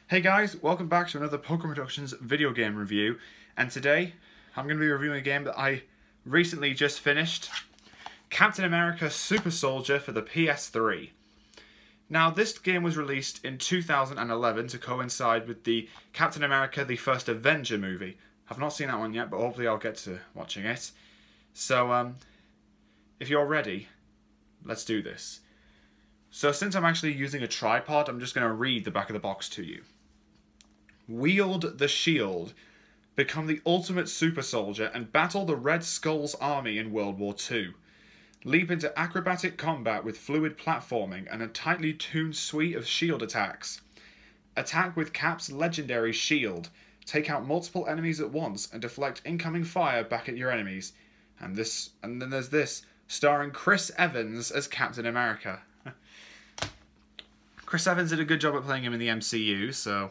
Hey guys, welcome back to another Pokemon Productions video game review, and today I'm going to be reviewing a game that I recently just finished, Captain America Super Soldier for the PS3. Now this game was released in 2011 to coincide with the Captain America the First Avenger movie. I've not seen that one yet, but hopefully I'll get to watching it. So if you're ready, let's do this. So since I'm actually using a tripod, I'm just going to read the back of the box to you. Wield the shield, become the ultimate super soldier, and battle the Red Skull's army in World War II. Leap into acrobatic combat with fluid platforming and a tightly tuned suite of shield attacks. Attack with Cap's legendary shield. Take out multiple enemies at once and deflect incoming fire back at your enemies. And then there's this, starring Chris Evans as Captain America. Chris Evans did a good job at playing him in the MCU, so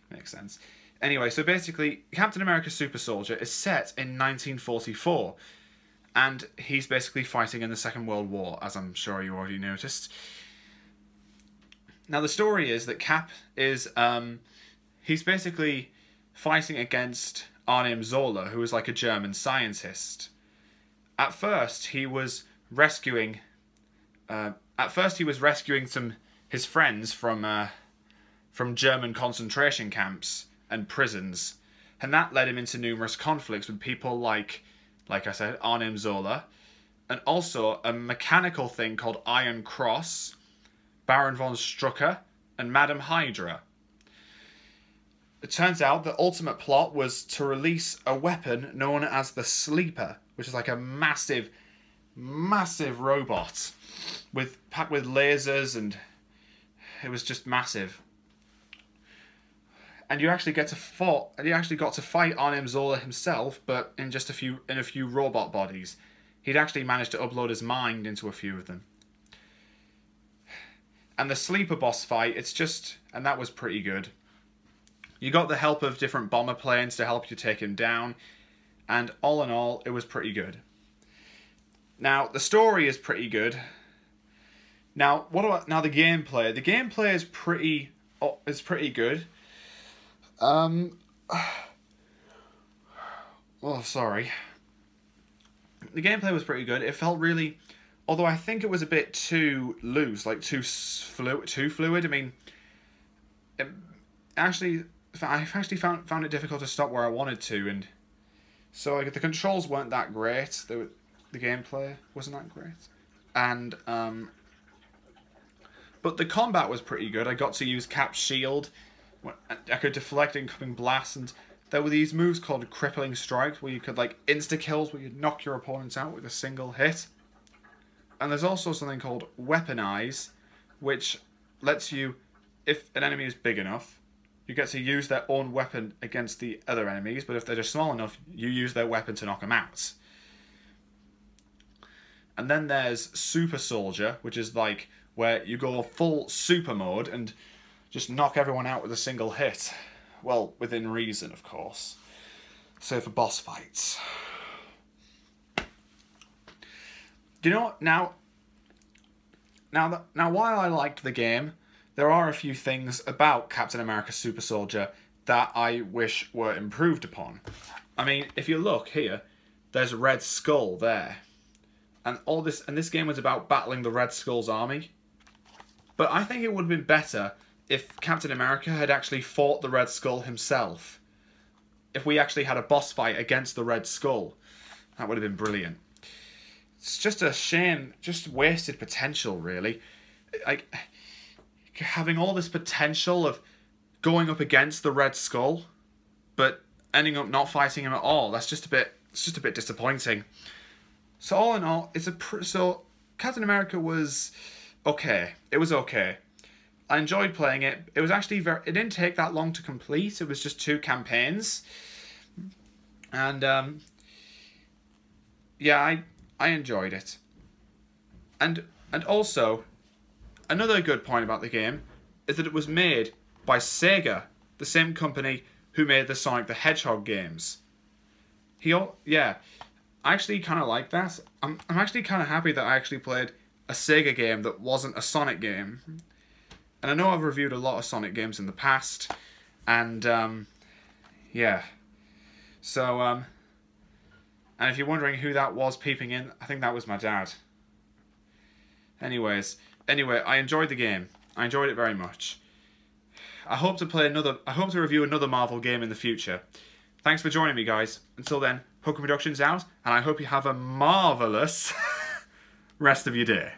makes sense. Anyway, so basically, Captain America Super Soldier is set in 1944, and he's basically fighting in the Second World War, as I'm sure you already noticed. Now, the story is that Cap is, he's basically fighting against Arnim Zola, who is like a German scientist. At first, he was rescuing his friends from German concentration camps and prisons, and that led him into numerous conflicts with people like I said, Arnim Zola, and also a mechanical thing called Iron Cross, Baron von Strucker, and Madame Hydra. It turns out the ultimate plot was to release a weapon known as the Sleeper, which is like a massive robot packed with lasers, and it was just massive. And you actually got to fight Arnim Zola himself, but in just a few robot bodies. He'd actually managed to upload his mind into a few of them. And the Sleeper boss fight, and that was pretty good. You got the help of different bomber planes to help you take him down, and all in all, it was pretty good. Now, the story is pretty good. Now, what about the gameplay? The gameplay is pretty good. Oh, sorry. The gameplay was pretty good. It felt really, although I think it was a bit too loose, like too fluid. I mean, I actually found it difficult to stop where I wanted to, and so like, the controls weren't that great. The gameplay wasn't that great, and but the combat was pretty good. I got to use Cap's shield. I could deflect incoming blasts, and there were these moves called crippling strikes where you could like insta-kills where you'd knock your opponents out with a single hit. And there's also something called weaponize, which lets you, if an enemy is big enough, you get to use their own weapon against the other enemies, but if they're just small enough, you use their weapon to knock them out. And then there's Super Soldier, which is like where you go full super mode and just knock everyone out with a single hit. Well, within reason, of course. So for boss fights. Do you know what? Now while I liked the game, there are a few things about Captain America Super Soldier that I wish were improved upon. I mean, if you look here, there's a Red Skull there. And this game was about battling the Red Skull's army. But I think it would have been better if Captain America had actually fought the Red Skull himself. If we actually had a boss fight against the Red Skull. That would have been brilliant. It's just a shame, just wasted potential, really. Like, having all this potential of going up against the Red Skull, but ending up not fighting him at all. It's just a bit disappointing. So all in all, so Captain America was okay. It was okay. I enjoyed playing it. It was actually it didn't take that long to complete. It was just 2 campaigns. And yeah, I enjoyed it. And also, another good point about the game is that it was made by Sega, the same company who made the Sonic the Hedgehog games. Yeah, I actually kind of like that. I'm actually kind of happy that I actually played a Sega game that wasn't a Sonic game. And I know I've reviewed a lot of Sonic games in the past, And, yeah. So, and if you're wondering who that was peeping in, I think that was my dad. Anyway, I enjoyed the game. I enjoyed it very much. I hope to review another Marvel game in the future. Thanks for joining me, guys. Until then, Pokemon Productions out, and I hope you have a marvellous rest of your day.